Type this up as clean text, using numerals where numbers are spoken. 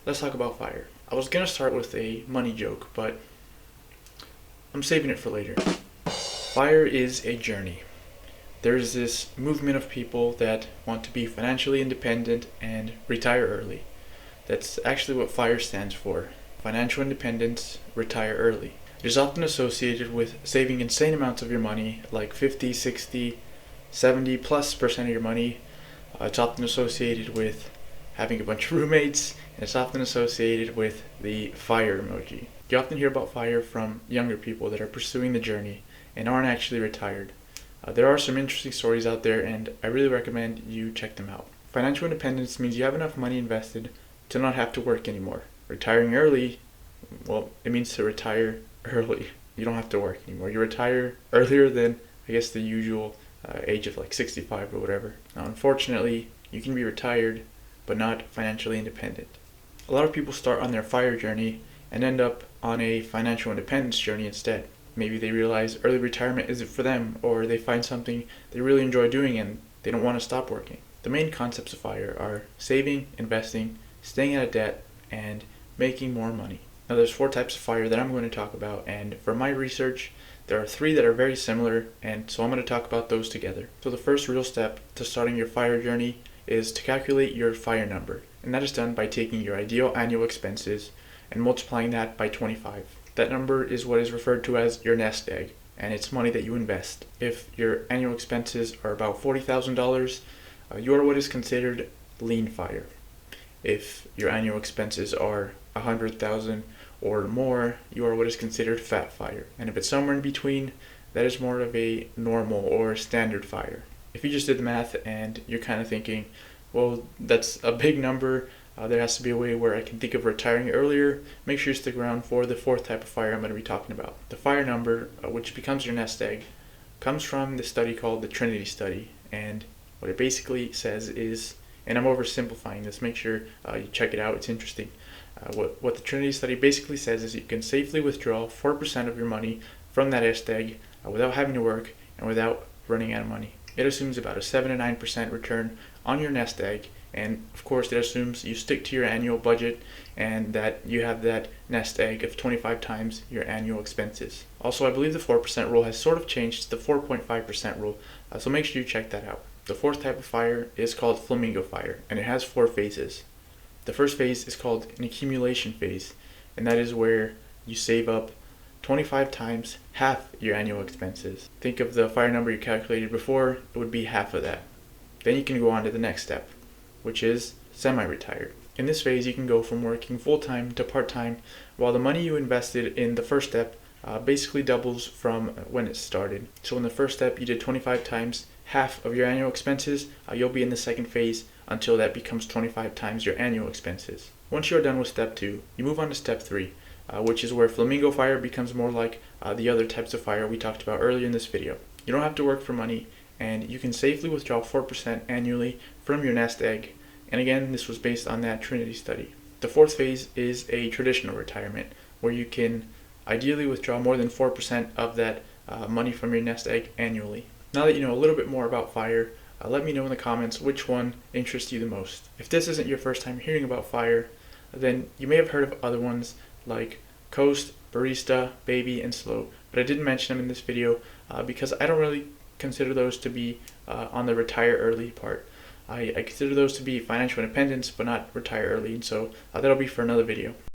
let's talk about FIRE. I was gonna start with a money joke, but I'm saving it for later. FIRE is a journey. There's this movement of people that want to be financially independent and retire early. That's actually what FIRE stands for. Financial independence, retire early. It is often associated with saving insane amounts of your money, like 50, 60, 70+% of your money. It's often associated with having a bunch of roommates, and it's often associated with the FIRE emoji. You often hear about FIRE from younger people that are pursuing the journey and aren't actually retired. There are some interesting stories out there, and I really recommend you check them out. Financial independence means you have enough money invested to not have to work anymore. Retiring early, well, it means to retire early. You don't have to work anymore. You retire earlier than, I guess, the usual age of like 65 or whatever. Now, unfortunately, you can be retired, but not financially independent. A lot of people start on their FIRE journey and end up on a financial independence journey instead. Maybe they realize early retirement isn't for them, or they find something they really enjoy doing and they don't want to stop working. The main concepts of FIRE are saving, investing, staying out of debt, and making more money. Now there's 4 types of FIRE that I'm going to talk about, and for my research, there are 3 that are very similar, and so I'm going to talk about those together. So the first real step to starting your FIRE journey is to calculate your FIRE number, and that is done by taking your ideal annual expenses and multiplying that by 25. That number is what is referred to as your nest egg, and it's money that you invest. If your annual expenses are about $40,000, you are what is considered lean FIRE. If your annual expenses are $100,000 or more, you are what is considered fat FIRE. And if it's somewhere in between, that is more of a normal or standard FIRE. If you just did the math and you're kind of thinking, well, that's a big number, there has to be a way where I can think of retiring earlier, make sure you stick around for the 4th type of FIRE I'm going to be talking about. The FIRE number, which becomes your nest egg, comes from the study called the Trinity study, and what it basically says is, and I'm oversimplifying this, make sure you check it out, it's interesting. What the Trinity study basically says is you can safely withdraw 4% of your money from that nest egg without having to work and without running out of money. It assumes about a 7 to 9% return on your nest egg, and of course it assumes you stick to your annual budget and that you have that nest egg of 25 times your annual expenses. Also, I believe the 4% rule has sort of changed to the 4.5% rule, so make sure you check that out. The 4th type of FIRE is called Flamingo FIRE, and it has 4 phases. The first phase is called an accumulation phase, and that is where you save up 25 times half your annual expenses. Think of the FIRE number you calculated before, it would be half of that. Then you can go on to the next step, which is semi-retired. In this phase, you can go from working full-time to part-time, while the money you invested in the first step basically doubles from when it started. So in the first step, you did 25 times half of your annual expenses. You'll be in the second phase until that becomes 25 times your annual expenses. Once you're done with step 2, you move on to step 3, which is where Flamingo FIRE becomes more like the other types of FIRE we talked about earlier in this video. You don't have to work for money, and you can safely withdraw 4% annually from your nest egg. And again, this was based on that Trinity study. The 4th phase is a traditional retirement, where you can ideally withdraw more than 4% of that money from your nest egg annually. Now that you know a little bit more about FIRE, let me know in the comments which one interests you the most. If this isn't your first time hearing about FIRE, then you may have heard of other ones like Coast, Barista, Baby, and Slow, but I didn't mention them in this video because I don't really consider those to be on the retire early part. I consider those to be financial independence, but not retire early, and so that'll be for another video.